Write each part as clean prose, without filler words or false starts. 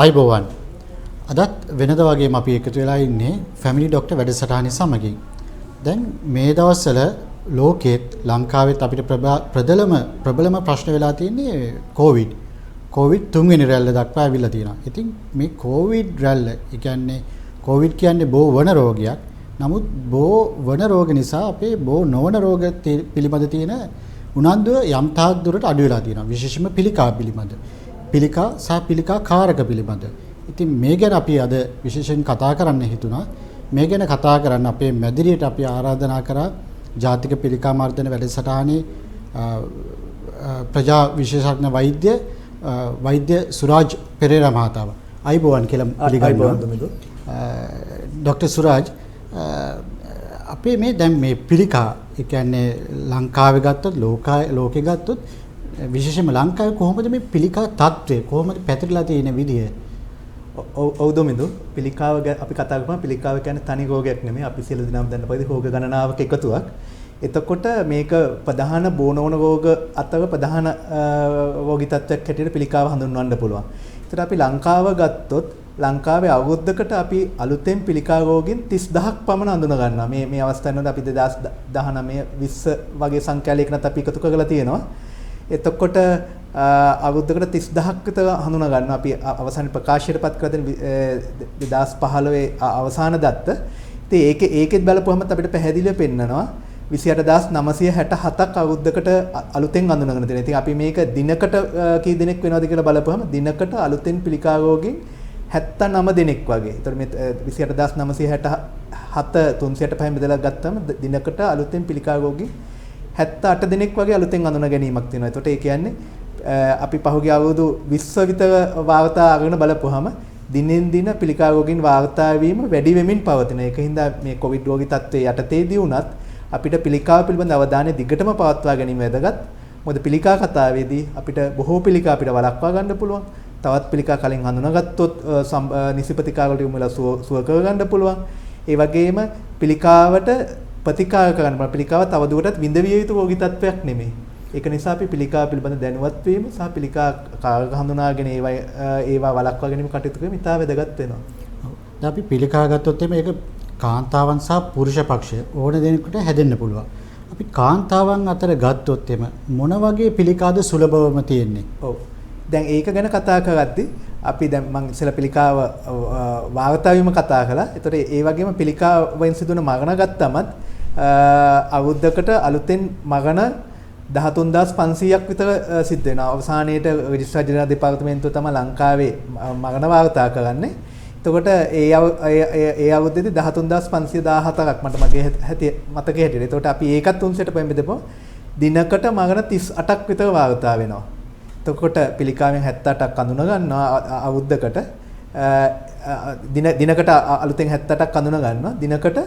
ආයුබෝවන්. අදත් වෙනද වගේම අපි එකතු වෙලා ඉන්නේ ෆැමිලි ડોක්ටර් වැඩසටහන සමගින්. දැන් මේ දවස්වල ලෝකෙත් ලංකාවෙත් අපිට ප්‍රබලම ප්‍රශ්න වෙලා තියෙන්නේ කොවිඩ්. කොවිඩ් තුන්වෙනි රැල්ල දක්වා ඇවිල්ලා තියෙනවා. ඉතින් මේ කොවිඩ් රැල්ල, ඒ කියන්නේ කොවිඩ් කියන්නේ බෝ වන රෝගයක්. නමුත් බෝ වන රෝග නිසා අපේ බෝ නොවන රෝග පිළිබඳ තියෙන උනන්දුව යම් තාක් දුරට අඩු වෙලා තියෙනවා. විශේෂයෙන්ම පිළිකා පිළිබඳ. පිළිකා සහ පිළිකා කාරක පිළිබඳ. ඉතින් මේ ගැන අපි අද විශේෂයෙන් කතා කරන්න හිතුණා. මේ ගැන කතා කරන්න අපේ මැදිරියට අපි ආරාධනා කරා ජාතික පිළිකා මර්ධන වැඩසටහනේ ප්‍රජා විශේෂඥ වෛද්‍ය සුරාජ් පෙරේරා මහතාව. අයිබෝවන් කියලා පිළිගන්නවා. ડોક્ટર සුරාජ්, අපේ මේ දැන් මේ පිළිකා, ඒ කියන්නේ ලංකාවේ ගත්තොත් ලෝකේ ගත්තොත් විශේෂයෙන්ම ලංකාවේ කොහොමද මේ පිළිකා තත්ත්වය කොහොමද පැතිරලා තියෙන විදිය? ඔව්දොමින්දු පිළිකාව අපි කතා කරපුවා පිළිකාව කියන්නේ තනි රෝගයක් නෙමෙයි. අපි සියලු දෙනාම දන්න පරිදි රෝග ගණනාවක එකතුවක්. එතකොට මේක ප්‍රධාන බෝනෝන රෝග අතර ප්‍රධාන රෝගී තත්ත්වයක් හැටියට පිළිකාව හඳුන්වන්න පුළුවන්. ඒතර අපි ලංකාව ගත්තොත් ලංකාවේ අවුරුද්දකට අපි අලුතෙන් පිළිකා රෝගීන් 30000ක් පමණ අඳුන ගන්නවා. මේ අවස්ථාවේ අපි 2019 20 වගේ සංඛ්‍යාලයකට අපි එකතු කරලා තියෙනවා. එතකොට අවුරුද්දකට 30000ක් විතර හඳුනා ගන්නවා. අපි අවසාන ප්‍රකාශයටපත් කර දෙන 2015 අවසාන දත්ත. ඉතින් ඒකෙත් බලපුවම අපිට පැහැදිලිව පෙන්නනවා 28967ක් අවුරුද්දකට අලුතෙන් අඳුනගෙන තියෙනවා. ඉතින් අපි මේක දිනකට කී දෙනෙක් වෙනවද කියලා බලපුවම දිනකට අලුතෙන් පිළිකා රෝගීන් 79 දෙනෙක් වගේ. ඒතර මේ 28967 365 බෙදලා ගත්තම දිනකට අලුතෙන් පිළිකා රෝගීන් 78 දෙනෙක් වගේ අලුතෙන් අඳුන ගැනීමක් තියෙනවා. ඒකට ඒ කියන්නේ අපි පහුගිය අවුරුදු 20 විතර වාර්තා අරගෙන බලපුවාම දිනෙන් දින පිළිකා රෝගීන් වාර්තා වීම වැඩි වෙමින් පවතින. ඒකින්ද මේ කොවිඩ් රෝගී තත්ත්වයේ යටතේදී වුණත් අපිට පිළිකාව පිළිබඳ අවධානය දිගටම පවත්වා ගැනීම වැදගත්. මොකද පිළිකා කතාවේදී අපිට බොහෝ පිළිකා අපිට වළක්වා ගන්න පුළුවන්. තවත් පිළිකා කලින් හඳුනාගත්තොත් නිසි ප්‍රතිකාර වලට යොමු වෙලා සුව කර ගන්න පුළුවන්. ඒ වගේම පිළිකාවට ප්‍රතිකාර කරන්න බල පිළිකාව තවදුරටත් විඳවිය යුතු රෝගී තත්ත්වයක් නෙමෙයි. ඒක නිසා අපි පිළිකාව පිළිබඳ දැනුවත් වීම සහ පිළිකා කාරක හඳුනාගෙන ඒවා වළක්වා ගැනීම කටයුතු කිරීම ඉතා වැදගත් වෙනවා. දැන් අපි පිළිකා ගත්තොත් මේක කාන්තාවන් සහ පුරුෂ පක්ෂය ඕන දෙනෙකුට හැදෙන්න පුළුවන්. අපි කාන්තාවන් අතර ගත්තොත් මොන වගේ පිළිකාද සුලභවම තියෙන්නේ? ඔව්. දැන් ඒක ගැන කතා කරද්දී අපි දැන් මම ඉස්සෙල්ලා පිළිකාව වාර්තා වීම කතා කළා. ඒතකොට ඒ වගේම පිළිකාවෙන් සිදුවන මරණ ගත්තමත් අවුරුද්දකට අලුතෙන් මරණ 13500ක් විතර සිද්ධ වෙනවා. අවසානයේට රෙජිස්ට්‍රාර් ජෙනරල් දෙපාර්තමේන්තුව තමයි ලංකාවේ මරණ වාර්තා කරන්නේ. එතකොට ඒ අවුරුද්දේදී 13517ක් මට මගේ මතකයේ හැටියට. එතකොට අපි ඒකත් තුන්සෙට පෙම් බෙදපුවා දිනකට මරණ 38ක් විතර වාර්තා වෙනවා. එතකොට පිළිකාවෙන් 78ක් අඳුන ගන්නවා අවුරුද්දකට. දිනකට අලුතෙන් 78ක් අඳුන ගන්නවා. දිනකට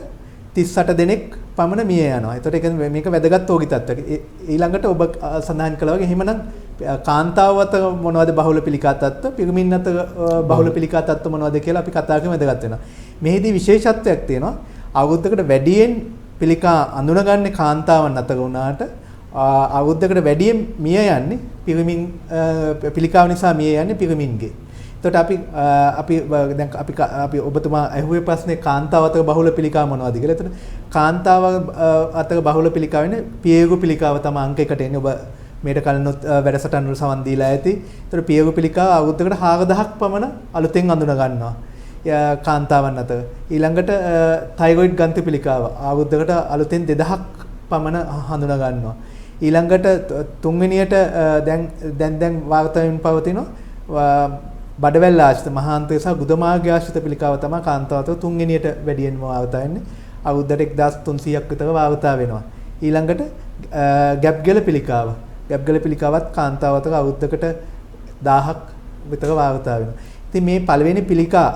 38 දෙනෙක් පමණ මිය යනවා. ඒතකොට ඒක මේක වැදගත් රෝගී තත්ත්වයක්. ඊළඟට ඔබ සඳහන් කළා වගේ එහෙමනම් කාන්තාව අතර මොනවද බහුල පිළිකා තත්ත්ව, පිරිමින් අතර බහුල පිළිකා තත්ත්ව මොනවද කියලා අපි කතා කරමු වැදගත් වෙනවා. මෙහිදී විශේෂත්වයක් තියෙනවා. අවුරුද්දකට වැඩියෙන් පිළිකා අඳුනගන්නේ කාන්තාවන් අතර වුණාට අවුරුද්දකට වැඩියෙන් මිය යන්නේ පිරිමින් පිළිකාව නිසා මිය යන්නේ පිරිමින්ගේ. එතකොට අපි දැන් අපි ඔබතුමා අහුවේ ප්‍රශ්නේ කාන්තාව අතර බහුල පිළිකා මොනවද කියලා. එතකොට කාන්තාව අතර බහුල පිළිකා වෙන්නේ පියගු පිළිකාව තමයි අංක 1ට එන්නේ. ඔබ මේට කලිනුත් වැඩසටහන් වල සමන් දීලා ඇති. එතකොට පියගු පිළිකාව අවුරුද්දකට 4000ක් පමණ අලුතෙන් අඳුන ගන්නවා. කාන්තාවන් අතර. ඊළඟට තයිරොයිඩ් ග්‍රන්ථි පිළිකාව අවුරුද්දකට අලුතෙන් 2000ක් පමණ හඳුන ගන්නවා. ඊළඟට තුන්වෙනියට දැන් වාර්තාවෙන් පවතිනවා බඩවැල් ආශ්‍රිත මහාන්තය සහ ගුදමාර්ග ආශ්‍රිත පිළිකාව තමයි කාන්තාවත තුන්වෙනියට වැඩියෙන්ම වාර්තා වෙන්නේ. අවුරුද්දට 1300ක් විතර වාර්තා වෙනවා. ඊළඟට ගැප්ගල පිළිකාව. ගැප්ගල පිළිකාවත් කාන්තාවත අවුරුද්දකට 1000ක් විතර වාර්තා වෙනවා. ඉතින් මේ පළවෙනි පිළිකා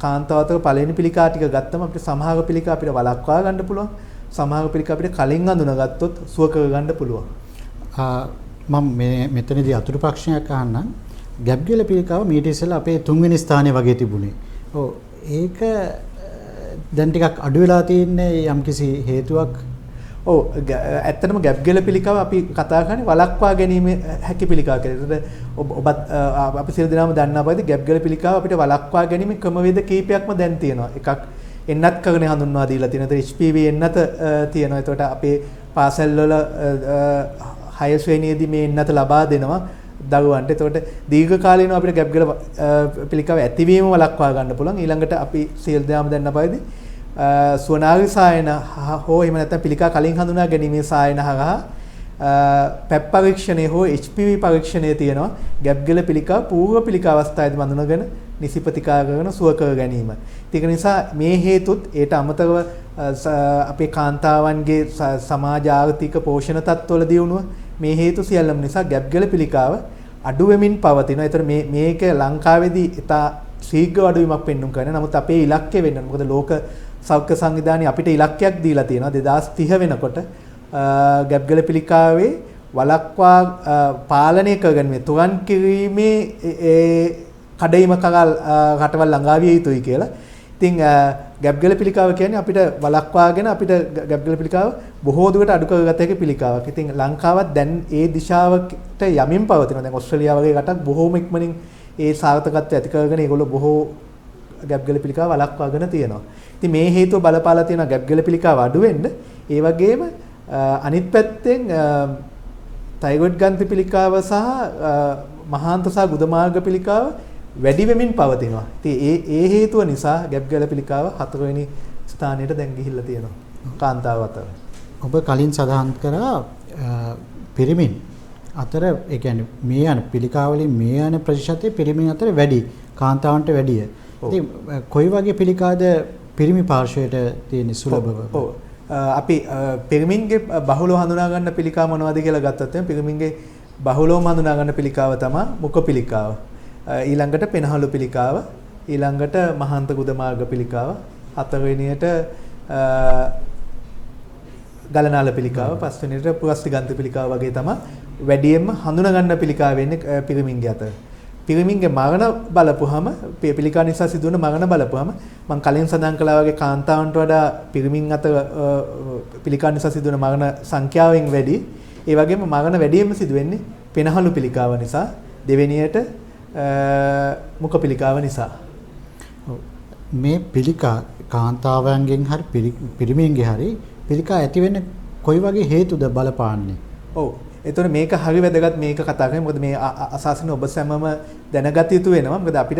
කාන්තාවත පළවෙනි පිළිකා ටික ගත්තම අපිට සමහර පිළිකා අපිට වළක්වා ගන්න පුළුවන්. සමහර පිළිකා අපිට කලින් අඳුනගත්තොත් සුව කර ගන්න පුළුවන්. මම මෙතනදී අතුරු ප්‍රශ්නයක් අහන්නම්. ගැප්ගල පිළිකාව මීට ඉස්සෙල්ලා අපේ තුන්වෙනි ස්ථානයේ වගේ තිබුණේ. ඔව් ඒක දැන් ටිකක් අඩු වෙලා තියෙන්නේ යම්කිසි හේතුවක්. ඔව් ඇත්තටම ගැප් ගෙල පිළිකාව අපි කතා කරන්නේ වළක්වා ගැනීම හැකි පිළිකාව කියලා. ඒකට ඔබත් අපි සියලු දෙනාම දන්නා බවද ගැප් ගෙල පිළිකාව අපිට වළක්වා ගැනීම ක්‍රමවේද කීපයක්ම දැන් තියෙනවා. එකක් එන්නත් කරගෙන හඳුන්වා දීලා තියෙනවා. ඒතර HPV එන්නත තියෙනවා. ඒකට අපේ පාසල් වල 6 ශ්‍රේණියේදී මේ එන්නත ලබා දෙනවා දරුවන්ට. ඒකට දීර්ඝ කාලීනව අපිට ගැප් ගෙල පිළිකාව ඇතිවීම වළක්වා ගන්න පුළුවන්. ඊළඟට අපි සියලු දෙනාම දන්නා බවද සුවනාගී සායන හෝ එහෙම නැත්නම් පිළිකා කලින් හඳුනා ගැනීමේ සායන හරහා පැප් පරීක්ෂණය හෝ HPV පරීක්ෂණය තියෙනවා ගැප් ගෙල පිළිකා පූර්ව පිළිකා අවස්ථාවේදී හඳුනාගෙන නිසි ප්‍රතිකාර කරන සුව කර ගැනීම. ඒක නිසා මේ හේතුත් ඒට අමතරව අපේ කාන්තාවන්ගේ සමාජ ආර්ථික පෝෂණ තත්ත්වවල දියුණුව මේ හේතු සියල්ලම නිසා ගැප් ගෙල පිළිකාව අඩු වෙමින් පවතිනවා. ඒතර මේක ලංකාවේදී ඉතා ශීඝ්‍ර අඩුවීමක් පෙන්වන්න කරන. නමුත් අපේ ඉලක්කය වෙන්න මොකද ලෝක සෞඛ්‍ය සංවිධානය අපිට ඉලක්කයක් දීලා තියෙනවා 2030 වෙනකොට ගැප් ගෙල පිළිකාවේ වළක්වා පාලනය කරගෙන මේ තුරන් කිරීමේ කඩයිම කගල් රටවල් ළඟා විය යුතුයි කියලා. ඉතින් ගැප් ගෙල පිළිකාව කියන්නේ අපිට වළක්වාගෙන අපිට ගැප් ගෙල පිළිකාව බොහෝ දුරට අඩු කරගත හැකි පිළිකාවක්. ඉතින් ලංකාවත් දැන් ඒ දිශාවට යමින් පවතිනවා. දැන් ඕස්ට්‍රේලියාව වගේ රටක් බොහෝම ඉක්මනින් ඒ සාර්ථකත්වය ඇති කරගෙන ඒගොල්ලෝ බොහෝ ගැප් ගෙල පිළිකාව වළක්වාගෙන තියෙනවා. ඉතින් මේ හේතුව බලපාලා තියෙන ගැප් ගෙල පිළිකාව අඩු වෙන්න ඒ වගේම අනිත් පැත්තෙන් තයිරොයිඩ් ග්‍රන්ථි පිළිකාව සහ මහාන්ත සහ ගුද මාර්ග පිළිකාව වැඩි වෙමින් පවතිනවා. ඉතින් ඒ හේතුව නිසා ගැප් ගෙල පිළිකාව 4 වෙනි ස්ථානයට දැන් ගිහිල්ලා තියෙනවා කාන්තාව අතර. ඔබ කලින් සඳහන් කරා පිරිමින් අතර ඒ කියන්නේ මේ යන පිළිකාවලින් මේ යන ප්‍රතිශතය පිරිමින් අතර වැඩි කාන්තාවන්ට වැඩිය. ඉතින් කොයි වගේ පිළිකාද පිරිමි පාර්ශවයට තියෙන සුලභව? ඔව්. අපි පිරිමින්ගේ බහුලව හඳුනා ගන්න පිළිකා මොනවද කියලා ගත්තොත් එimhe පිරිමින්ගේ බහුලවම හඳුනා ගන්න පිළිකාව තමයි මුඛ පිළිකාව. ඊළඟට පෙනහළු පිළිකාව, ඊළඟට මහාන්ත ගුද මාර්ග පිළිකාව, හතරවෙනියට ගලනාල පිළිකාව, පස්වෙනියට පුරස්තිගන්ධ පිළිකාව වගේ තමයි වැඩියෙන්ම හඳුනා ගන්න පිළිකාව වෙන්නේ පිරිමින්ගේ අතර. පිරිමින්ගේ මරණ බලපුවහම පිළිකා නිසා සිදුවන මරණ බලපුවහම මම කලින් සඳහන් කළා වගේ කාන්තාවන්ට වඩා පිරිමින් අතර පිළිකා නිසා සිදුවන මරණ සංඛ්‍යාවෙන් වැඩි. ඒ වගේම මරණ වැඩියෙන්ම සිදුවෙන්නේ පෙනහළු පිළිකාව නිසා, දෙවෙනියට මුඛ පිළිකාව නිසා. මේ පිළිකා කාන්තාවයන්ගෙන් හරි පිරිමින්ගේ හරි පිළිකා ඇති වෙන්නේ කොයි වගේ හේතුද බලපාන්නේ? ඔව්. එතකොට මේක හරි වැදගත් මේක කතා කරන්නේ. මොකද මේ අසාසින ඔබ සැමම දැනගත යුතු වෙනවා. මොකද අපිට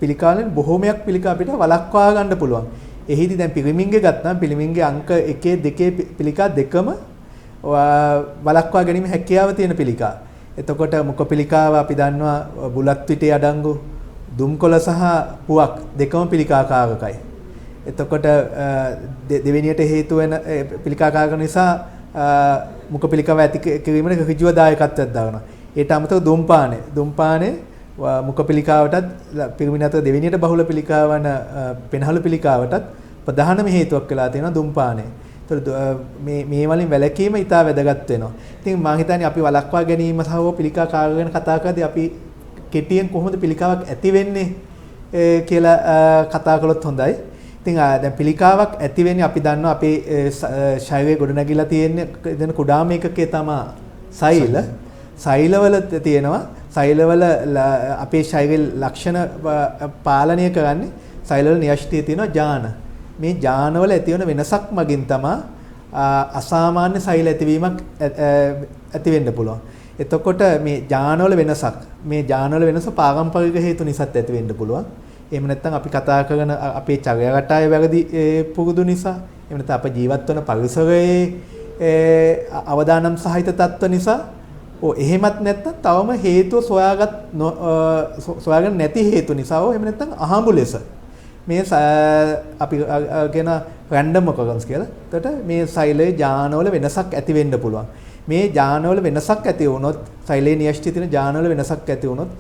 පිළිකාවෙන් බොහෝමයක් පිළිකා අපිට වළක්වා ගන්න පුළුවන්. එහිදී දැන් පිරිමින්ගේ ගත්තාම පිරිමින්ගේ අංක 1 2 පිළිකා දෙකම වළක්වා ගැනීම හැකියාව තියෙන පිළිකා. එතකොට මුඛ පිළිකාව අපි දන්නවා බුලත් පිටේ අඩංගු දුම්කොළ සහ පුවක් දෙකම පිළිකාකාරකයි. එතකොට දෙවෙනියට හේතු වෙන පිළිකාකාරක නිසා මුඛ පිළිකාව ඇති කිරීමට ඍජුව දායකත්වයක් දරනවා. ඒට අමතරව දුම්පානේ මුඛ පිළිකාවටත් පිරිමින් අතර දෙවෙනියට බහුල පිළිකාවන පෙනහළු පිළිකාවටත් ප්‍රධානම හේතුවක් වෙලා තියෙනවා දුම්පානේ. මේ වලින් වැළකීම ඉතා වැදගත් වෙනවා. ඉතින් මම හිතන්නේ අපි වළක්වා ගැනීම සහ පිළිකා කාර්ය ගැන කතා කරද්දී අපි කෙටියෙන් කොහොමද පිළිකාවක් ඇති වෙන්නේ කියලා කතා කළොත් හොඳයි. ඉතින් දැන් පිළිකාවක් ඇති වෙන්නේ අපි දන්නවා අපේ ශරීරයේ ගොඩනැගිලා තියෙන කුඩාම එකකේ තමයි සෛල. සෛලවල තියෙනවා සෛලවල අපේ ශරීරයේ ලක්ෂණ පාලනය කරන්නේ සෛලවල න්‍යෂ්ටියේ තියෙන ජාන. මේ ජානවල ඇති වෙන වෙනසක් මගින් තමයි අසාමාන්‍ය සෛල ඇතිවීමක් ඇති වෙන්න පුළුවන්. එතකොට මේ ජානවල වෙනස පාරම්පරික හේතු නිසාත් ඇති වෙන්න පුළුවන්. එහෙම නැත්නම් අපි කතා කරන අපේ චර්යාගතය වැරදි පුරුදු නිසා, එහෙම නැත්නම් අප ජීවත් වන පරිසරයේ අවදානම් සහිත තත්ත්ව නිසා, එහෙමත් නැත්නම් තවම හේතුව සොයාගන්න නැති හේතු නිසා, එහෙම නැත්නම් අහඹු ලෙස මේ අපි කියන රැන්ඩම් ඔකරන්ස් කියලා. එතකොට මේ සෛලයේ ජානවල වෙනසක් ඇති වෙන්න පුළුවන්. මේ ජානවල වෙනසක් ඇති වුණොත්, සෛලයේ න්‍යෂ්ටි තියෙන ජානවල වෙනසක් ඇති වුණොත්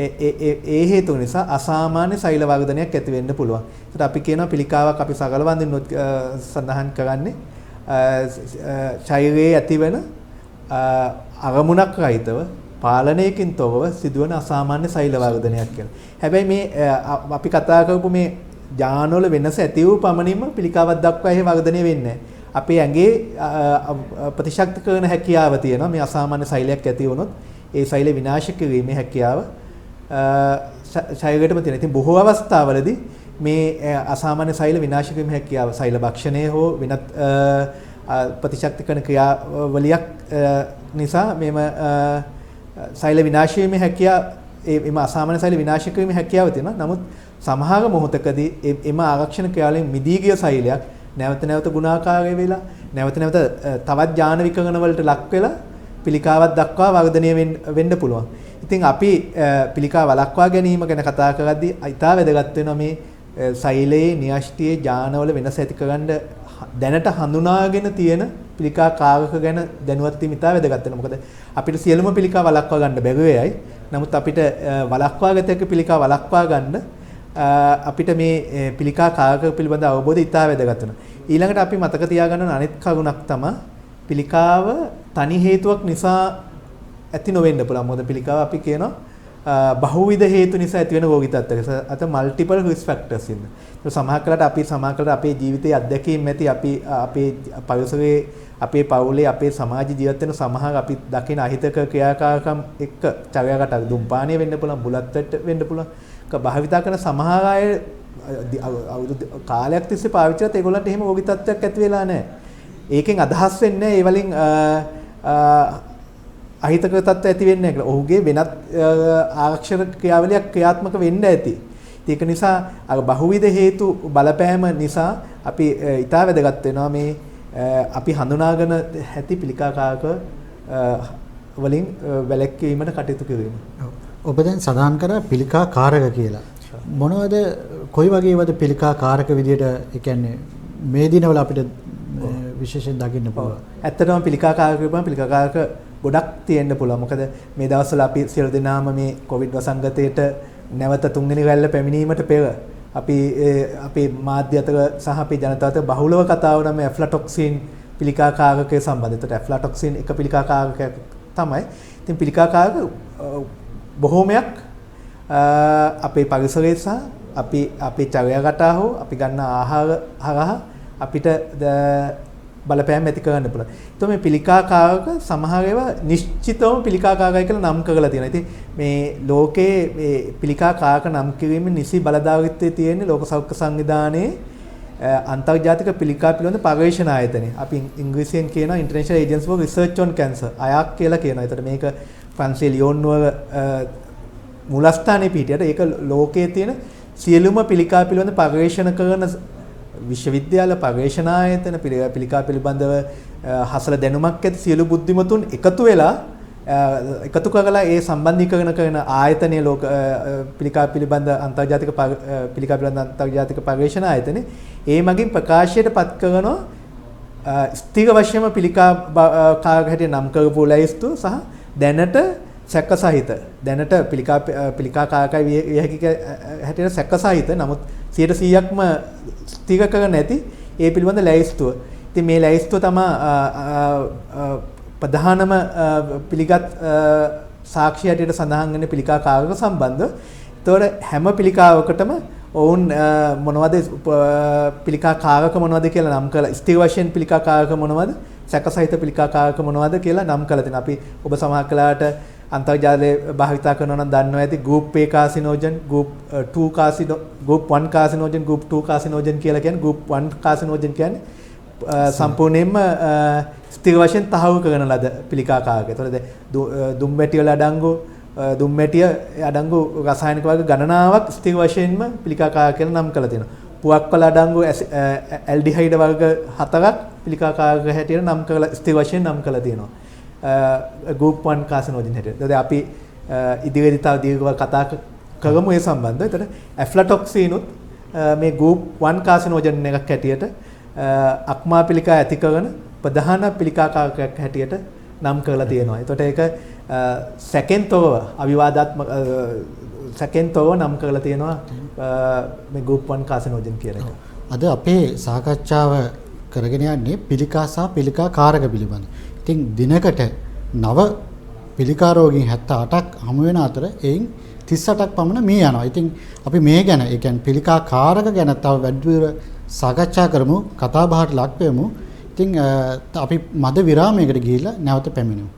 ඒ හේතු නිසා අසාමාන්‍ය සෛල වර්ධනයක් ඇති වෙන්න පුළුවන්. ඒකට අපි කියනවා පිළිකාවක් අපි සරල වන්දිනොත් සඳහන් කරන්නේ ශරීරයේ ඇතිවන අරමුණක් රහිතව පාලනයකින් තොරව සිදුවන අසාමාන්‍ය සෛල වර්ධනයක් කියලා. හැබැයි මේ අපි කතා කරපු මේ ජානවල වෙනස ඇති වූ පමණින්ම පිළිකාවක් දක්වා එහෙ වර්ධනය වෙන්නේ නැහැ. අපේ ඇඟේ ප්‍රතිශක්ති කරන හැකියාව තියෙනවා. මේ අසාමාන්‍ය සෛලයක් ඇති වුණොත් ඒ සෛල විනාශ කිරීමේ හැකියාව ශරීරයටම තියෙනවා. ඉතින් බොහෝ අවස්ථාවලදී මේ අසාමාන්‍ය සෛල විනාශ කිරීමේ හැකියාව සෛල භක්ෂණය හෝ වෙනත් ප්‍රතිශක්ති කරන ක්‍රියාවලියක් නිසා මේම සෛල විනාශ වීමේ හැකියාව එම අසාමාන්‍ය සෛල විනාශ කිරීමේ හැකියාව තියෙනවා. නමුත් සමහර මොහොතකදී එම ආරක්ෂණ ක්‍රියාවලින් මිදී ගිය සෛලයක් නැවත නැවත ගුණාකාරය වෙලා නැවත නැවත තවත් ඥාන විකරණ වලට ලක් වෙලා පිළිකාවක් දක්වා වර්ධනය වෙන්න පුළුවන්. ඉතින් අපි පිළිකා වළක්වා ගැනීම ගැන කතා කරද්දී ඉතා වැදගත් වෙනවා මේ සෛලයේ න්‍යෂ්ටියේ ඥානවල වෙනස ඇති කරන්න දැනට හඳුනාගෙන තියෙන පිළිකා කාරක ගැන දැනුවත් වීම ඉතා වැදගත් වෙනවා. මොකද අපිට සියලුම පිළිකා වළක්වා ගන්න බැරි වෙයි. නමුත් අපිට වළක්වා ගත හැකි පිළිකා වළක්වා ගන්න අපිට මේ පිළිකා කාරක පිළිබඳ අවබෝධය ඉතා වැදගත් වෙනවා. ඊළඟට අපි මතක තියාගන්න අනෙක් කරුණක් තමයි පිළිකාව තනි හේතුවක් නිසා ඇති නොවෙන්න පුළුවන්. මොකද පිළිකාව අපි කියනවා බහුවිධ හේතු නිසා ඇති වෙන රෝගී තත්ත්වයක. අත මල්ටිපල් රිස්ක් ෆැක්ටර්ස් ඉන්න. ඒක සමහරකට අපේ ජීවිතයේ අත්දැකීම් ඇති අපේ පරිසරයේ අපේ පවුලේ අපේ සමාජ ජීවත් වෙන සමහර අපි දකින අහිතක ක්‍රියාකාරකම් එක්ක චර්යාකට දුම්පානය වෙන්න පුළුවන්, බුලත් වෙන්න පුළුවන්. භාවිතා කරන සමහර අය අවුරුදු කාලයක් තිස්සේ පාවිච්චි කරත් ඒගොල්ලන්ට එහෙම රෝගී තත්ත්වයක් ඇති වෙලා නැහැ. ඒකෙන් අදහස් වෙන්නේ ඒ වලින් අහිතක තත්ත්ව ඇති වෙන්නේ නැහැ කියලා. ඔහුගේ වෙනත් ආරක්ෂක ක්‍රියාවලියක් ක්‍රියාත්මක වෙන්න ඇති. ඒක නිසා අර බහුවිධ හේතු බලපෑම නිසා අපි ඊටා වැදගත් වෙනවා මේ අපි හඳුනාගෙන ඇති පිළිකාකාරක වලින් වැළැක්වීමට කටයුතු කිරීම. ඔබ දැන් සඳහන් කරා පිළිකා කාරක කියලා. මොනවද කොයි වගේවද පිළිකා කාරක විදියට ඒ කියන්නේ මේ දිනවල අපිට විශේෂයෙන් දකින්න පුළුවන්. ඇත්තටම පිළිකා කාරක කියපුවම පිළිකා කාරක ගොඩක් තියෙන්න පුළුවන්. මොකද මේ දවස්වල අපි සියලු දෙනාම මේ කොවිඩ් වසංගතයට නැවත තුන්වෙනි රැල්ල පැමිණීමට පෙර අපි අපේ මාධ්‍ය අතර සහ අපේ ජනතාව අතර බහුලව කතා වුණා මේ ඇෆ්ලාටොක්සින් පිළිකා කාරකයේ සම්බන්ධයට. ඇෆ්ලාටොක්සින් එක පිළිකා කාරකයක් තමයි. ඉතින් පිළිකා කාරක බොහෝමයක් අපේ පරිසරයේ සහ අපේ චර්යාගත හෝ අපි ගන්න ආහාර හරහා අපිට බලපෑම් ඇති කරන්න පුළුවන්. ඒතකොට මේ පිළිකා කාරක සමහර ඒවා නිශ්චිතවම පිළිකා කාරකයි කියලා නම් කරලා තියෙනවා. ඉතින් මේ ලෝකයේ මේ පිළිකා කාරක නම් කිරීමේ නිසි බලධාරීත්වයේ තියෙන ලෝක සෞඛ්‍ය සංවිධානයේ අන්තර්ජාතික පිළිකා පිළිබඳ පර්යේෂණ ආයතනය. අපි ඉංග්‍රීසියෙන් කියනවා International Agency for Research on Cancer. අයක් කියලා කියනවා. ඒතකොට මේක ෆ්‍රාන්සියේ ලියෝන් නුවර මූලස්ථානයේ පිටියට ඒක ලෝකයේ තියෙන සියලුම පිළිකා පිළිබඳ පර්යේෂණ කරන විශ්වවිද්‍යාල පර්යේෂණ ආයතන පිළිකා පිළිබඳව හසල දැනුමක් ඇති සියලු බුද්ධිමතුන් එකතු වෙලා එකතු කරලා ඒ සම්බන්ධීකරණ කරන ආයතනයේ ලෝක පිළිකා පිළිබඳ අන්තර්ජාතික පිළිකා පිළිබඳ අන්තර්ජාතික පර්යේෂණ ආයතනේ ඒ මගින් ප්‍රකාශයට පත් කරන ස්ථිර වශයෙන්ම පිළිකා කාරක හැටියට නම් කරපු ලයිස්තු සහ දැනට සැක සහිත දැනට පිළිකා කාරකයි විය හැකි හැටියට සැක සහිත නමුත් 100%ක්ම ස්ථිර කර නැති ඒ පිළිබඳ ලැයිස්තුව. ඉතින් මේ ලැයිස්තුව තමයි ප්‍රධානම පිළිගත් සාක්ෂි හැටියට සඳහන් වෙන පිළිකා කාරක සම්බන්ධව. ඒතකොට හැම පිළිකාවකටම ඔවුන් මොනවද පිළිකා කාරක මොනවද කියලා නම් කරලා ස්ථිර වශයෙන් පිළිකා කාරක මොනවද සැක සහිත පිළිකා කාරක මොනවද කියලා නම් කරලා තියෙනවා. අපි ඔබ සමහර කලාවට අන්තර්ජාලයේ භාවිතා කරනවා නම් දන්නවා ඇති group A carcinogen, group 2 group 1 carcinogen, group 2 carcinogen කියලා කියන්නේ group 1 carcinogen කියන්නේ සම්පූර්ණයෙන්ම ස්ථිර වශයෙන් තහවුරු කරන ලද පිළිකා කාරක. ඒතකොට දුම්බැටි වල අඩංගු දුම්බැටිය අඩංගු රසායනික වර්ග ගණනාවක් ස්ථිර වශයෙන්ම පිළිකා කාරක කියලා නම් කරලා තියෙනවා. පුවක් වල අඩංගු ඇල්ඩිහයිඩ් වර්ග 4ක් පිළිකා කාරක හැටියට නම් කරලා ස්ථිර වශයෙන් නම් කරලා තියෙනවා. group 1 carcinogen හැටියට. ඒතකොට අපි ඉදිරියේදී තව දීර්ඝව කතා කරමු ඒ සම්බන්ධව. ඒතකොට ඇෆ්ලාටොක්සින් උත් මේ group 1 carcinogen එකක් හැටියට අක්මා පිළිකා ඇති කරන ප්‍රධාන පිළිකා කාරකයක් හැටියට නම් කරලා තියෙනවා. ඒතකොට ඒක සැකෙන් තොරව අවිවාදාත්මක සැකෙන් තොරව නම් කරලා තියෙනවා මේ group 1 carcinogen කියන එක. අද අපේ සාකච්ඡාව කරගෙන යන්නේ පිළිකා සහ පිළිකා කාරක පිළිබඳ. ඉතින් දිනකට නව පිළිකා රෝගීන් 78ක් හමු වෙන අතර එයින් 38ක් පමණ මිය යනවා. ඉතින් අපි මේ ගැන ඒ කියන්නේ පිළිකා කාරක ගැන තව වැඩිදුර සාකච්ඡා කරමු, කතා බහට ලක් වෙමු. ඉතින් අපි මද විරාමයකට ගිහිල්ලා නැවත පැමිණෙමු.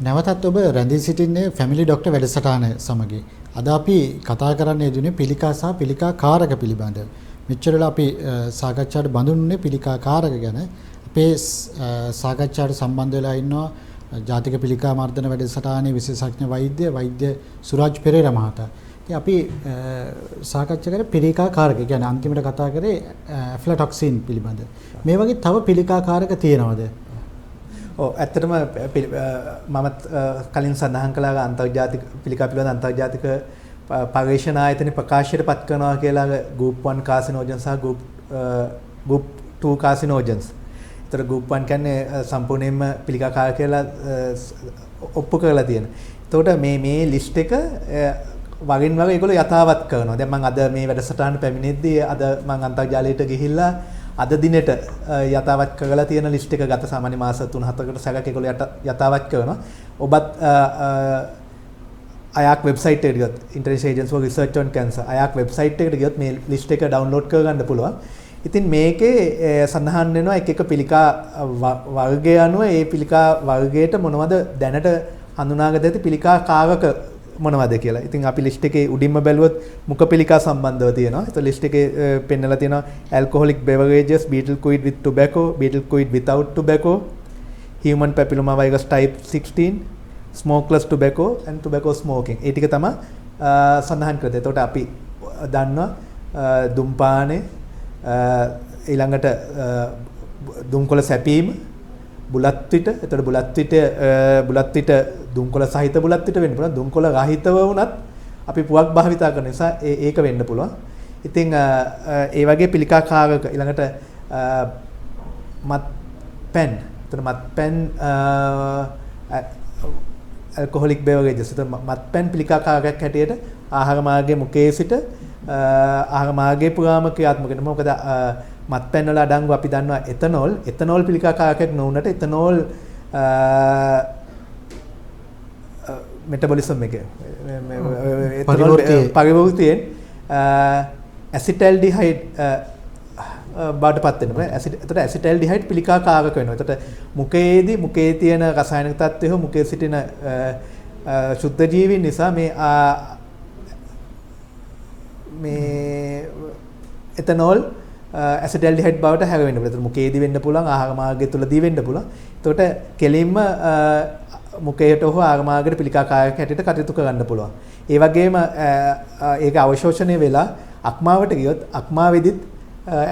නැවතත් ඔබ රැඳී සිටින්නේ ෆැමිලි ડોක්ටර් වැඩසටහන සමග. අද අපි කතා කරන්න යෙදුනේ පිළිකා සහ පිළිකා කාරක පිළිබඳව. මෙච්චර වෙලා අපි සාකච්ඡාවට බඳුන්නේ පිළිකා කාරක ගැන. අපේ සාකච්ඡාවට සම්බන්ධ වෙලා ඉන්නවා ජාතික පිළිකා මර්ධන වැඩසටහනේ විශේෂඥ වෛද්‍ය සුරාජ් පෙරේරා මහතා. ඉතින් අපි සාකච්ඡා කරේ පිළිකා කාරක. කියන්නේ අන්තිමට කතා කරේ ඇෆ්ලටොක්සින් පිළිබඳ. මේ වගේ තව පිළිකා කාරක තියෙනවද? ඇත්තටම මමත් කලින් සඳහන් කළා අන්තර්ජාතික පිළිකා පිළිබඳ අන්තර්ජාතික පර්යේෂණ ආයතන ප්‍රකාශයට පත් කරනවා කියලා group 1 carcinogens සහ group 2 carcinogens. ඒතර group 1 කියන්නේ සම්පූර්ණයෙන්ම පිළිකා කාරක කියලා ඔප්පු කරලා තියෙන. එතකොට මේ ලිස්ට් එක වරින් වර ඒගොල්ලෝ යථාවත් කරනවා. දැන් මම අද මේ වැඩසටහන පැමිණෙද්දී අද මම අන්තර්ජාලයට ගිහිල්ලා අද දිනෙට යථාවත් කරලා තියෙන ලිස්ට් එක ගත සාමාන්‍ය මාස 3-4කට සැරයක් ඒගොල්ලෝ යථාවත් කරනවා. ඔබත් අයාක් වෙබ්සයිට් එකට ගියොත් International Agency for Research on Cancer අයාක් වෙබ්සයිට් එකට ගියොත් මේ ලිස්ට් එක ඩවුන්ලෝඩ් කරගන්න පුළුවන්. ඉතින් මේකේ සඳහන් වෙනවා එක පිළිකා වර්ගය අනුව ඒ පිළිකා වර්ගයට මොනවද දැනට හඳුනාගත ඇති පිළිකා කාරක මොනවද කියලා. ඉතින් අපි ලිස්ට් එකේ උඩින්ම බැලුවොත් මුඛ පිළිකා සම්බන්ධව තියෙනවා. ඒතකොට ලිස්ට් එකේ පෙන්නලා තියෙනවා alcoholic beverages, betel quid with tobacco, betel quid without tobacco, human papilloma virus type 16, smokeless tobacco and tobacco smoking. ඒ ටික තමයි සඳහන් කරලා. ඒතකොට අපි දන්නවා දුම්පානේ ඊළඟට දුම්කොළ සැපීම බුලත් පිට. එතකොට බුලත් පිට දුම්කොළ සහිත බුලත් පිට වෙන්න පුළුවන්. දුම්කොළ රහිතව වුණත් අපි පුවක් භාවිතා කරන නිසා ඒක වෙන්න පුළුවන්. ඉතින් ඒ වගේ පිළිකා කාරක ඊළඟට මත්පැන්. එතකොට මත්පැන් alcoholic beverages. එතකොට මත්පැන් පිළිකා කාරකයක් හැටියට ආහාර මාර්ගයේ මුඛයේ සිට ආහාර මාර්ගයේ පුරාම ක්‍රියාත්මක වෙනවා. මොකද මත්පැන් වල අඩංගු අපි දන්නවා එතනෝල් පිළිකා කාරකයක් නොවුනට එතනෝල් මෙටබොලිසම් එක පරිවෘතියෙන් ඇසිටල්ඩිහයිඩ් බාටපත් වෙනවා. එතකොට ඇසිටල්ඩිහයිඩ් පිළිකා කාරක වෙනවා. එතකොට මුඛයේ තියෙන රසායනික තත්ත්වය හෝ මුඛයේ සිටින ශුද්ධ ජීවීන් නිසා මේ එතනෝල් ඇසිටල්ඩිහයිඩ් බවට හැරෙන්න පුළුවන්. ඒතර මුඛයේදී වෙන්න පුළුවන්, ආහාර මාර්ගය තුලදී වෙන්න පුළුවන්. එතකොට කෙලින්ම මුඛයට හෝ ආහාර මාර්ගයට පිළිකා කාරක හැටියට කටයුතු කරන්න පුළුවන්. ඒ වගේම ඒක අවශෝෂණය වෙලා අක්මාවට ගියොත් අක්මාවේදීත්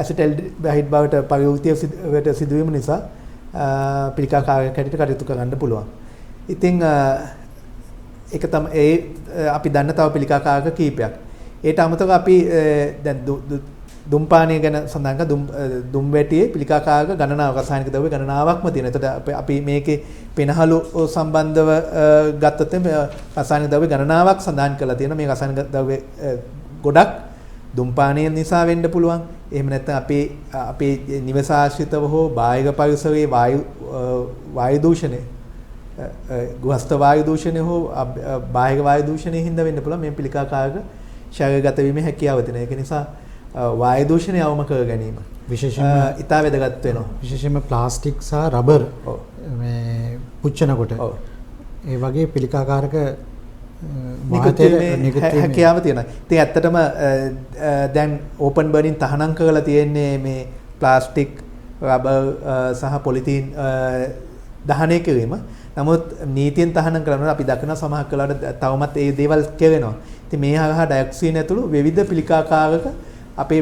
ඇසිටල්ඩිහයිඩ් බවට පරිවෘතිය සිදුවීම නිසා පිළිකා කාරක හැටියට කටයුතු කරන්න පුළුවන්. ඉතින් ඒක තමයි අපි දන්න තව පිළිකා කාරක කීපයක්. ඒට අමතරව අපි දැන් දුම්පානය ගැන සඳහන් කරා දුම් වැටියේ පිළිකා කාරක ගණනාවක් රසායනික ද්‍රව්‍ය ගණනාවක්ම තියෙනවා. එතකොට අපි මේකේ පෙනහළු සම්බන්ධව ගත්තොත් රසායනික ද්‍රව්‍ය ගණනාවක් සඳහන් කරලා තියෙනවා. මේ රසායනික ද්‍රව්‍ය ගොඩක් දුම්පානය නිසා වෙන්න පුළුවන්. එහෙම නැත්නම් අපේ නිවස ආශ්‍රිතව හෝ බාහිර පරිසරයේ වායු දූෂණය ගෘහස්ත වායු දූෂණය හෝ බාහිර වායු දූෂණයෙන් හින්දා වෙන්න පුළුවන් මේ පිළිකා කාරක ශරීරගත වීමේ හැකියාව තියෙන. ඒක නිසා වායු දූෂණය අවම කර ගැනීම විශේෂයෙන්ම ඉතා වැදගත් වෙනවා. විශේෂයෙන්ම ප්ලාස්ටික් සහ රබර් මේ පුච්චනකොට ඒ වගේ පිළිකා කාරක හැකියාව තියෙනවා. ඉතින් ඇත්තටම දැන් ඕපන් බර්නින් තහනම් කරලා තියෙන්නේ මේ ප්ලාස්ටික්, රබර් සහ පොලිතීන් දහනය කිරීම. නමුත් නීතියෙන් තහනම් කරනවා අපි දකින සමහර කලාවට තවමත් ඒ දේවල් කෙරෙනවා. ඉතින් මේ හරහා ඩයොක්සින් ඇතුළු විවිධ පිළිකා කාරක අපේ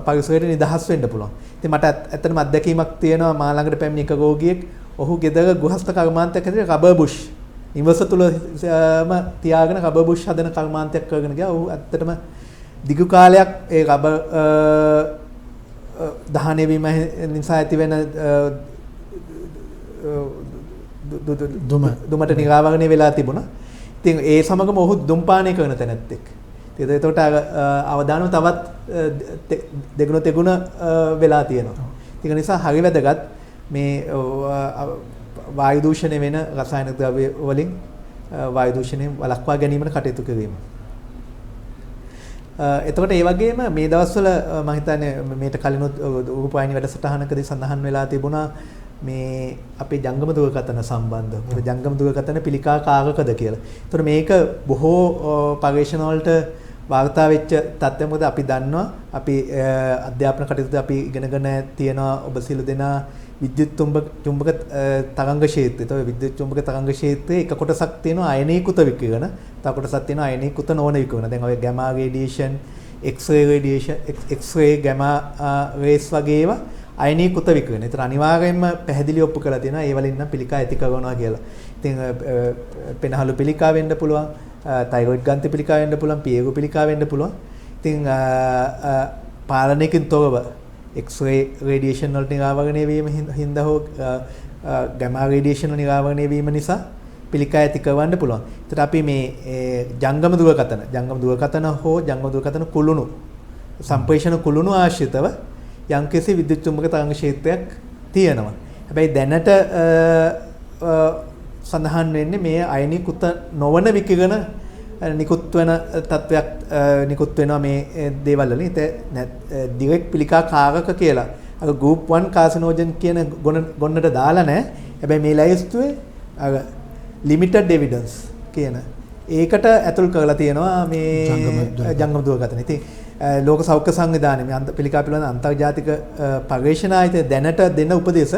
පරිසරයට නිදහස් වෙන්න පුළුවන්. ඉතින් මට ඇත්තටම අත්දැකීමක් තියෙනවා මා ළඟට පැමිණි එක රෝගියෙක් ඔහු ගෙදර ගෘහස්ත කර්මාන්තයක් හැටියට රබර් බුෂ් නිවස තුලම තියාගෙන රබර් බුෂ් හදන කර්මාන්තයක් කරගෙන ගියා. ඔහු ඇත්තටම දිගු කාලයක් ඒ රබර් දහනය වීම නිසා ඇතිවෙන දුමට නිරාවරණය වෙලා තිබුණා. ඉතින් ඒ සමගම ඔහු දුම්පානය කරන තැනැත්තෙක්. ඒකට අවදානම තවත් දෙගුණ තෙගුණ වෙලා තියෙනවා. ඒක නිසා හරි වැදගත් මේ වායු දූෂණය වෙන රසායනික ද්‍රව්‍ය වලින් වායු දූෂණයෙන් වළක්වා ගැනීමට කටයුතු කිරීම. එතකොට ඒ වගේම මේ දවස්වල මම හිතන්නේ මේට කලිනුත් රූපවාහිනී වැඩසටහනකදී සඳහන් වෙලා තිබුණා මේ අපේ ජංගම දුරකථන සම්බන්ධව. මොකද ජංගම දුරකථන පිළිකා කාරකද කියලා. ඒතකොට මේක බොහෝ පරීක්ෂණ වලට වාර්තා වෙච්ච තත්ත්වය. මොකද අපි දන්නවා අපි අධ්‍යාපන කටයුතු අපි ඉගෙනගෙන තියෙනවා ඔබ සියලු දෙනා විද්‍යුත් චුම්බක තරංග ක්ෂේත්‍රය. ඒතකොට විද්‍යුත් චුම්බක තරංග ක්ෂේත්‍රයේ එක කොටසක් තියෙනවා අයනීකృత විකිරණ, තව කොටසක් තියෙනවා අයනීකృత නොවන විකිරණ. දැන් ඔය ගැමා රේඩියේෂන්, එක්ස්-රේ රේඩියේෂන්, එක්ස්-රේ ගැමා රේස් වගේ ඒවා අයනීකృత විකිරණ. ඒතර අනිවාර්යයෙන්ම පැහැදිලි ඔප්පු කරලා තියෙනවා ඒ වලින් නම් පිළිකා ඇති කරනවා කියලා. ඉතින් පෙනහළු පිළිකා වෙන්න පුළුවන්, තයිරොයිඩ් ග්‍රන්ථි පිළිකා වෙන්න පුළුවන්, පියගු පිළිකා වෙන්න පුළුවන්. ඉතින් පාලනයකින් තොරව එක්ස්-රේ රේඩියේෂන් වලට නිරාවරණය වීම හින්දා හෝ ගැමා රේඩියේෂන් වල නිරාවරණය වීම නිසා පිළිකා ඇති කරවන්න පුළුවන්. ඒතර අපි මේ ජංගම දුරකථන හෝ ජංගම දුරකථන කුළුණු සම්ප්‍රේෂණ කුළුණු ආශ්‍රිතව යම්කිසි විද්‍යුත් චුම්බක තරංග ක්ෂේත්‍රයක් තියෙනවා. හැබැයි දැනට සඳහන් වෙන්නේ මේ අයනීකృత නොවන විකිරණ නිකුත් වෙන තත්වයක් නිකුත් වෙනවා මේ දේවල් වලින්. ඩිරෙක්ට් පිළිකා කාරක කියලා අර group 1 කාසිනෝජන් කියන ගොන්නට දාලා නැහැ. හැබැයි මේ ලයිස්තුවේ අර limited evidence කියන ඒකට ඇතුල් කරලා තියෙනවා මේ ජංගම දුරකථන. ඉතින් ලෝක සෞඛ්‍ය සංවිධානයේ මේ පිළිකා පිළිබඳ අන්තර්ජාතික පර්යේෂණ ආයතනය දැනට දෙන උපදේශ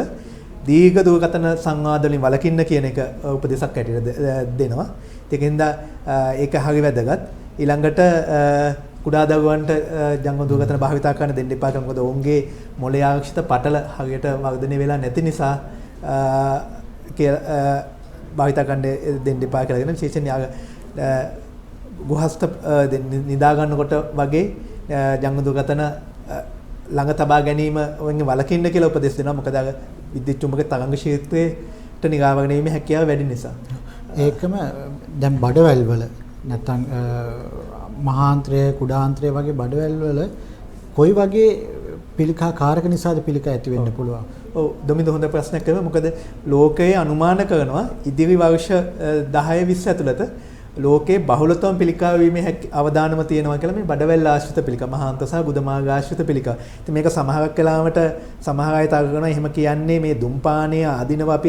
දීර්ඝ දුරකථන සංවාද වලින් වළකින්න කියන එක උපදේශක් ඇටියට දෙනවා. ඒකින්ද ඒක හරි වැදගත්. ඊළඟට කුඩා දරුවන්ට ජංගම දුරකථන භාවිතා කරන්න දෙන්න එපා. මොකද ඔවුන්ගේ මොළයේ ආරක්ෂිත පටල හරියට වර්ධනය වෙලා නැති නිසා භාවිතා කරන්න දෙන්න එපා කියලා කියන විශේෂයෙන් ගෘහස්ත නිදා ගන්නකොට වගේ ජංගම දුරකථන ළඟ තබා ගැනීම වගේ වළකින්න කියලා උපදෙස් දෙනවා. මොකද විද්‍යුත් චුම්බක තරංග ක්ෂේත්‍රයට නිරාවරණය වීමේ හැකියාව වැඩි නිසා. ඒකම දැන් බඩවැල් වල නැත්නම් මහාන්ත්‍රය කුඩාන්ත්‍රය වගේ බඩවැල් වල කොයි වගේ පිළිකා කාරක නිසාද පිළිකා ඇති වෙන්න පුළුවන්? ඔව් දොමින්ද හොඳ ප්‍රශ්නයක් කරනවා. මොකද ලෝකයේ අනුමාන කරනවා ඉදිරි වර්ෂ 10-20 ඇතුළත ලෝකයේ බහුලතම පිළිකා වීමේ අවදානම තියෙනවා කියලා මේ බඩවැල් ආශ්‍රිත පිළිකා, මහාන්ත සහ ගුදමාර්ග ආශ්‍රිත පිළිකා. ඉතින් මේක සමහරක් වෙලාවට සමහර අය තර්ක කරනවා එහෙම කියන්නේ මේ දුම්පානයේ ආධිනව අපි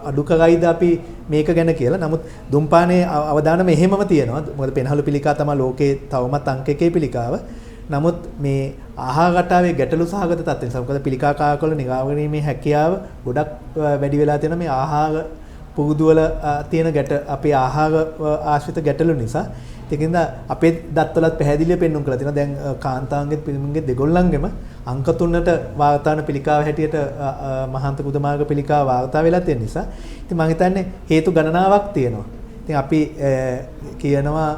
අඩු කරයිද අපි මේක ගැන කියලා. නමුත් දුම්පානයේ අවදානම එහෙමම තියෙනවා. මොකද පෙනහළු පිළිකා තමයි ලෝකයේ තවමත් අංක 1 පිළිකාව. නමුත් මේ ආහාර රටාවේ ගැටලු සහගත තත්ත්ව නිසා මොකද පිළිකා කාරකවල නිරාවරණීමේ හැකියාව ගොඩක් වැඩි වෙලා තියෙනවා මේ ආහාර පුරුදු වල තියෙන අපේ ආහාර ආශ්‍රිත ගැටලු නිසා. ඒකින්ද අපේ දත්වලත් පැහැදිලිව පෙන්වුම් කරලා තියෙනවා. දැන් කාන්තාවන්ගෙත් පිරිමින්ගෙත් දෙගොල්ලන්ගෙම අංක 3ට වාර්තාන පිළිකාව හැටියට මහාන්ත ගුදමාර්ග පිළිකාව වාර්තා වෙලා තියෙන නිසා ඉතින් මම හිතන්නේ හේතු ගණනාවක් තියෙනවා. ඉතින් අපි කියනවා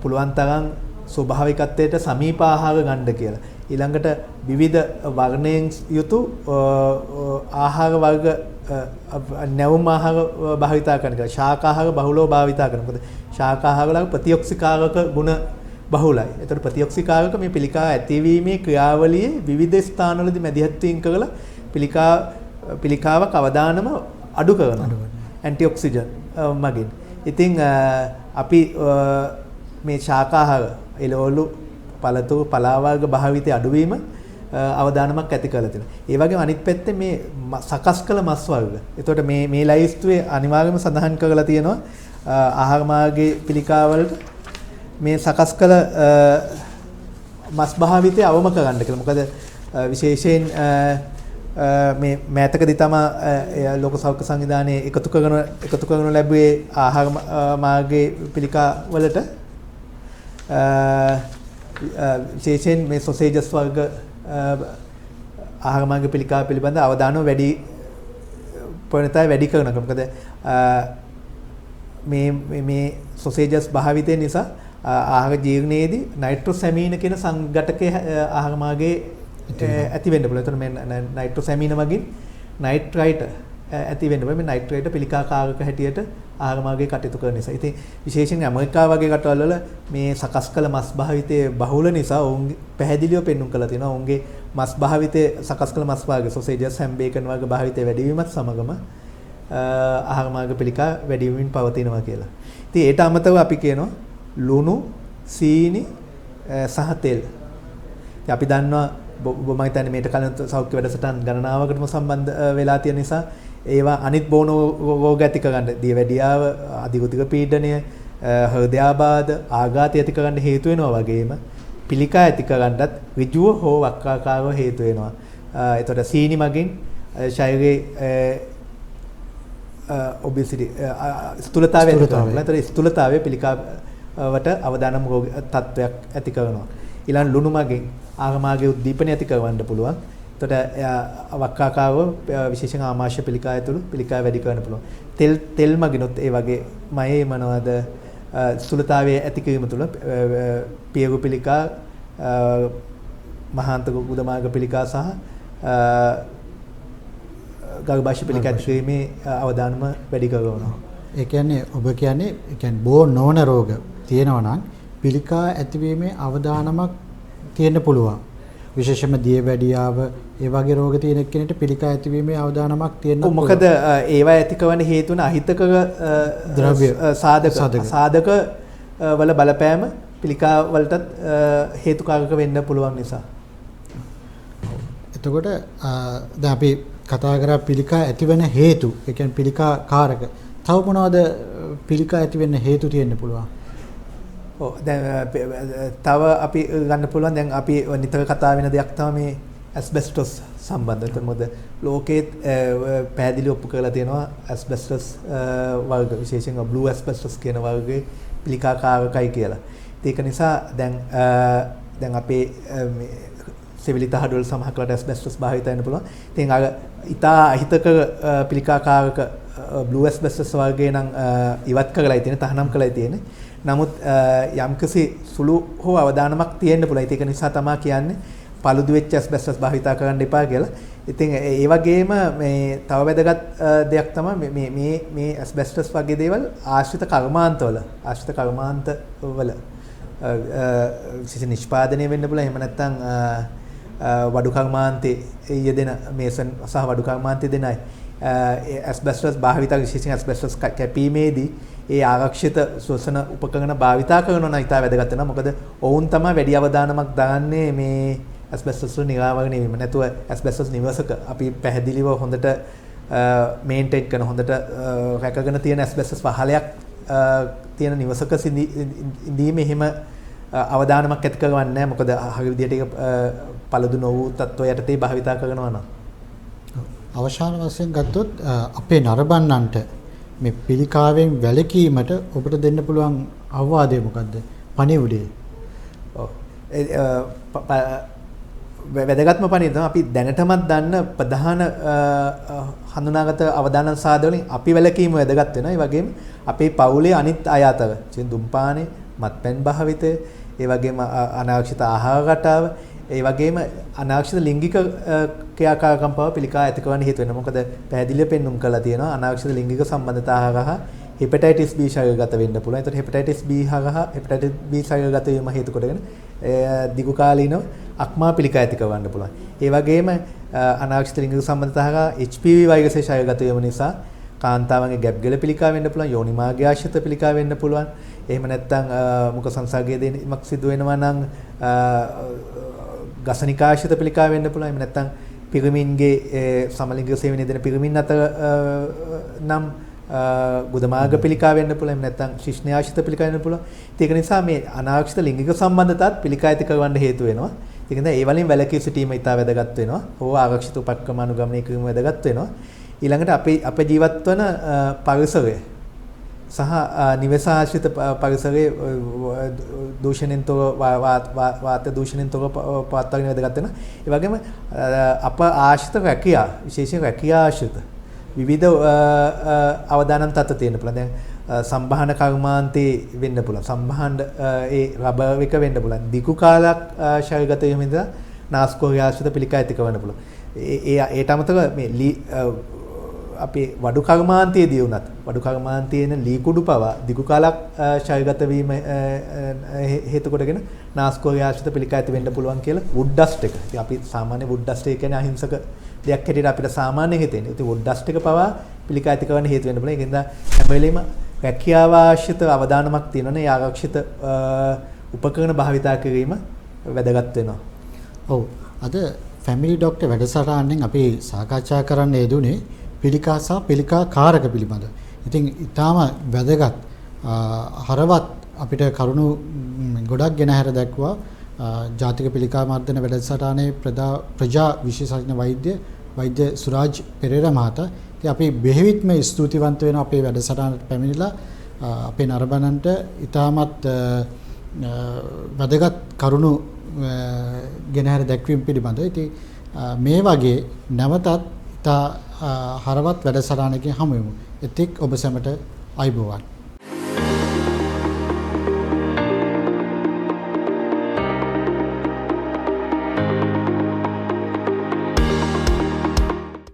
පුළුවන් තරම් ස්වභාවිකත්වයට සමීප ආහාර ගන්න කියලා. ඊළඟට විවිධ වර්ණයෙන් යුතු ආහාර වර්ග නැවුම් ආහාර භාවිතා කරන කියලා. ශාක ආහාර බහුලව භාවිතා කරන. මොකද ශාක ආහාර වල ප්‍රතිඔක්සිකාරක ගුණ බහුලයි. ඒතර ප්‍රතිඔක්සිකාරක මේ පිළිකා ඇතිවීමේ ක්‍රියාවලියේ විවිධ ස්ථානවලදී මැදිහත් වීම කරලා පිළිකාවක් අවදානම අඩු කරනවා. ඇන්ටිඔක්සිජන් මගින්. ඉතින් අපි මේ ශාක ආහාර එළවලු පළතුරු පලා වර්ග භාවිතය අඩුවීම අවදානමක් ඇති කරලා තියෙනවා. ඒ වගේම අනිත් පැත්තේ මේ සකස් කළ මස් වර්ග. එතකොට මේ ලයිස්තුවේ අනිවාර්යයෙන්ම සඳහන් කරලා තියෙනවා ආහාර මාර්ගයේ පිළිකාවලට මේ සකස් කළ මස් භාවිතය අවම කරන්න කියලා. මොකද විශේෂයෙන් මේ මෑතකදී තමයි ලෝක සෞඛ්‍ය සංවිධානයේ එකතු කරන ලැබුවේ ආහාර මාර්ගයේ පිළිකාවලට විශේෂයෙන් මේ සොසේජස් වර්ග ආහාර මාර්ග පිළිකාව පිළිබඳ අවධානය වැඩි කරනවා. මොකද මේ සොසේජස් භාවිතය නිසා ආහාර ජීර්ණයේදී නයිට්‍රෝසැමීන කියන සංඝටකයේ ආහාර මාර්ගයේ ඇති වෙන්න පුළුවන්. එතකොට මේ නයිට්‍රෝසැමීන වගින් නයිට්‍රයිට ඇති වෙන්න පුළුවන්. මේ නයිට්‍රයිට පිළිකා කාරක හැටියට ආහාර මාර්ගයේ කටයුතු කරන නිසා. ඉතින් විශේෂයෙන් ඇමරිකාව වගේ රටවල් වල මේ සකස් කළ මස් භාවිතයේ බහුල නිසා ඔවුන් පැහැදිලිව පෙන්වුම් කරලා තියෙනවා. ඔවුන්ගේ මස් භාවිතයේ සකස් කළ මස් වර්ග සොසේජස් හැම් බේකන් වර්ග භාවිතය වැඩි වීමත් සමගම ආහාර මාර්ග පිළිකා වැඩි වීමින් පවතිනවා කියලා. ඉතින් ඒට අමතරව අපි කියනවා ලුණු, සීනි සහ තෙල්. ඉතින් අපි දන්නවා ඔබ මම හිතන්නේ මේට කලින් සෞඛ්‍ය වැඩසටහන් ගණනාවකටම සම්බන්ධ වෙලා තියෙන නිසා ඒවා අනිත් බෝන රෝග ඇති කරගන්න දියවැඩියාව, අධිගුතික පීඩනය, හෘදයාබාධ, ආඝාතය ඇති කරගන්න හේතු වෙනවා වගේම පිළිකා ඇති කරගන්නත් ඍජුව හෝ වක්‍රාකාරව හේතු වෙනවා. එතකොට සීනි මගින් ශරීරයේ obesity ස්ථූලතාවය ඇති කරනවා. එතකොට ස්ථූලතාවය පිළිකාවට අවදානම් රෝග තත්වයක් ඇති කරනවා. ඊළඟ ලුණු මගින් ආගමාගේ උද්දීපනය ඇති කරවන්න පුළුවන්. එතකොට වක්කාකාව විශේෂයෙන් ආමාශය පිළිකා ඇතුළු පිළිකා වැඩි කරන්න පුළුවන්. තෙල් මගිනුත් ඒ වගේ මයේ මොනවද ස්ථූලතාවයේ ඇති කිරීම තුළ පියගු පිළිකා, මහාන්තක උදමාර්ග පිළිකා සහ ගර්භාෂ්‍ය පිළිකා ඇති කිරීමේ අවදානම වැඩි කරනවා. ඒ කියන්නේ ඔබ කියන්නේ බෝ නොවන රෝග තියෙනවා නම් පිළිකා ඇතිවීමේ අවදානමක් තියෙන්න පුළුවන්. විශේෂයෙන්ම දියවැඩියාව ඒ වගේ රෝග තියෙන කෙනෙක්ට පිළිකා ඇතිවීමේ අවදානමක් තියෙන්න පුළුවන්. මොකද ඒවා ඇති කරන හේතු වෙන අහිතක ද්‍රව්‍ය සාධක වල බලපෑම පිළිකා වලටත් හේතුකාරක වෙන්න පුළුවන් නිසා. එතකොට දැන් අපි කතා කරා පිළිකා ඇතිවෙන හේතු. ඒ කියන්නේ පිළිකා කාරක. තව මොනවද පිළිකා ඇති වෙන්න හේතු තියෙන්න පුළුවන්? දැන් තව අපි ගන්න පුළුවන් දැන් අපි නිතර කතා වෙන දෙයක් තමයි මේ ඇස්බෙස්ටොස් සම්බන්ධව. මොකද ලෝකයේ පැහැදිලි ඔප්පු කරලා තියෙනවා ඇස්බෙස්ටොස් වර්ග විශේෂයෙන්ම බ්ලූ ඇස්බෙස්ටොස් කියන වර්ගයේ පිළිකාකාරකයි කියලා. ඒක නිසා දැන් අපේ සෙවිලි තහඩුවල සමහරකට ඇස්බෙස්ටොස් භාවිත වෙන්න පුළුවන්. ඉතින් අර ඊටා අහිතක පිළිකාකාරක බ්ලූ ඇස්බෙස්ටොස් වර්ගය නම් ඉවත් කරලායි තියෙන්නේ, තහනම් කරලායි තියෙන්නේ. නමුත් යම්කිසි සුළු හෝ අවදානමක් තියෙන්න පුළුවන්. ඒක නිසා තමයි කියන්නේ paludu වෙච්ච ඇස්බෙස්ටස් භාවිතා කරන්න එපා කියලා. ඉතින් ඒ වගේම මේ තව වැදගත් දෙයක් තමයි මේ ඇස්බෙස්ටස් වගේ දේවල් ආශ්‍රිත කර්මාන්තවල විශේෂ නිෂ්පාදනය වෙන්න පුළුවන්. එහෙම නැත්නම් වඩු කර්මාන්තයේ යෙදෙන මේසන් සහ වඩු කර්මාන්තයේ දෙන අය ඇස්බෙස්ටස් භාවිතා විශේෂයෙන් ඇස්බෙස්ටස් කැපීමේදී ඒ ආරක්ෂිත ශ්වසන උපකරණ භාවිතා කරනවා නම් ඉතා වැදගත් වෙනවා. මොකද ඔවුන් තමයි වැඩි අවධානමක් දාන්නේ මේ ඇස්බෙස්ටස් වල නිරාවරණය වීම. නැතුව ඇස්බෙස්ටස් නිවසක අපි පැහැදිලිව හොඳට මේන්ටේන් කරන හොඳට රැකගෙන තියෙන ඇස්බෙස්ටස් වහලයක් තියෙන නිවසක ඉඳීම එහෙම අවධානමක් ඇති කරවන්නේ නැහැ. මොකද හරි විදියට ඒක paludu නොවූ තත්ත්වය යටතේ භාවිතා කරනවා නම්. අවසාන වශයෙන් ගත්තොත් අපේ නරඹන්නන්ට මේ පිළිකාවෙන් වැළකීමට ඔබට දෙන්න පුළුවන් අවවාදය මොකද්ද? පණිවුඩේ. ඔව්. වැදගත්ම පණිවුඩ තමයි අපි දැනටමත් දන්න ප්‍රධාන හඳුනාගත අවදානම් සාධකවලින් අපි වැළකීම වැදගත් වෙනවා. ඒ වගේම අපේ පවුලේ අනිත් අය අතර දුම්පානේ, මත්පැන් භාවිතය, ඒ වගේම අනාරක්ෂිත ආහාර රටාව, ඒ වගේම අනාරක්ෂිත ලිංගික ක්‍රියාකාරකම් පව පිළිකා ඇති කරන්න හේතු වෙනවා. මොකද පැහැදිලිව පෙන්눔 කරලා තියෙනවා අනාරක්ෂිත ලිංගික සම්බන්ධතා හරහා හෙපටයිටිස් B ශරීරගත වෙන්න පුළුවන්. ඒතකොට හෙපටයිටිස් B හරහා හෙපටයිටිස් B ශරීරගත වීම හේතු කොටගෙන දිගු කාලීනව අක්මා පිළිකා ඇති කරවන්න පුළුවන්. ඒ වගේම අනාරක්ෂිත ලිංගික සම්බන්ධතා හරහා HPV වෛරසයේ ශරීරගත වීම නිසා කාන්තාවන්ගේ ගැබ්ගල පිළිකා වෙන්න පුළුවන්, යෝනි මාර්ගය ආශ්‍රිත පිළිකා වෙන්න පුළුවන්. එහෙම නැත්නම් මුඛ සංසර්ගයේ දෙනීමක් සිදු වෙනවා නම් ගසනිකාශ්‍රිත පිළිකා වෙන්න පුළුවන්. එහෙම නැත්නම් පිරමින්ගේ සමලිංගික සේවනයේ දෙන පිරමින් අතර නම් ගුදමාර්ග පිළිකා වෙන්න පුළුවන්. එහෙම නැත්නම් ශිෂ්ණයාශ්‍රිත පිළිකා වෙන්න පුළුවන්. ඒක නිසා මේ අනාරක්ෂිත ලිංගික සම්බන්ධතාවත් පිළිකා ඇති කරවන්න හේතු වෙනවා. ඒක නිසා ඒ වලින් වැළකී සිටීම ඉතා වැදගත් වෙනවා. හෝ ආරක්ෂිත උපක්‍රම අනුගමනය කිරීම වැදගත් වෙනවා. ඊළඟට අපේ ජීවත් වන පරිසරය සහ නිවස ආශ්‍රිත පරිසරයේ දූෂණෙන් තොර වාත දූෂණෙන් තොර පවත්වාගෙන වැදගත් වෙනවා. ඒ වගේම අප ආශ්‍රිත රැකියා විශේෂයෙන් රැකියා ආශ්‍රිත විවිධ අවදානම් තත්ත්ව තියෙන්න පුළුවන්. දැන් සම්භාහන කර්මාන්තේ වෙන්න පුළුවන්. සම්භාහන ඒ රබර් එක වෙන්න පුළුවන්. දිගු කාලයක් ශරීරගත වීම නිසා නාස්කෝරිය ආශ්‍රිත පිළිකා ඇති කරන්න පුළුවන්. ඒට අමතරව මේ අපේ වඩු කර්මාන්තයේදී වුණත් වඩු කර්මාන්තයේන ලී කුඩු පවා දිගු කාලයක් ශරීරගත වීම හේතු කොටගෙන නාස්කෝරිය ආශ්‍රිත පිළිකා ඇති වෙන්න පුළුවන් කියලා වුඩ් ඩස්ට් එක. ඉතින් අපි සාමාන්‍ය වුඩ් ඩස්ට් එක කියන්නේ අහිංසක දෙයක් හැටියට අපිට සාමාන්‍යයෙන් හිතෙන්නේ. ඉතින් වුඩ් ඩස්ට් එක පවා පිළිකා ඇති කරන්න හේතු වෙන්න පුළුවන්. ඒකෙන්ද හැම වෙලෙම රැකියාව ආශ්‍රිත අවදානමක් තියෙනවනේ ඒ ආරක්ෂිත උපකරණ භාවිතා කිරීම වැදගත් වෙනවා. ඔව්. අද ෆැමිලි ડોක්ටර් වැඩසටහනෙන් අපි සාකච්ඡා කරන්න යෙදුනේ පිළිකා සහ පිළිකා කාරක පිළිබඳ. ඉතින් ඊටාම වැදගත් හරවත් අපිට කරුණු ගොඩක් ගෙන හැර දැක්වුවා ජාතික පිළිකා මර්දන වැඩසටහනේ ප්‍රජා විශේෂඥ වෛද්‍ය සුරාජ් පෙරේරා මහතා. ඉතින් අපි බෙහෙවිත්ම ස්තුතිවන්ත වෙනවා අපේ වැඩසටහනට පැමිණිලා අපේ නරඹන්නන්ට ඊටමත් වැදගත් කරුණු ගෙන හැර දැක්වීම පිළිබඳව. ඉතින් මේ වගේ නැවතත් හරවත් වැඩසටහනකින් හමු වෙමු. එතෙක් ඔබ සැමට අයබෝවන්.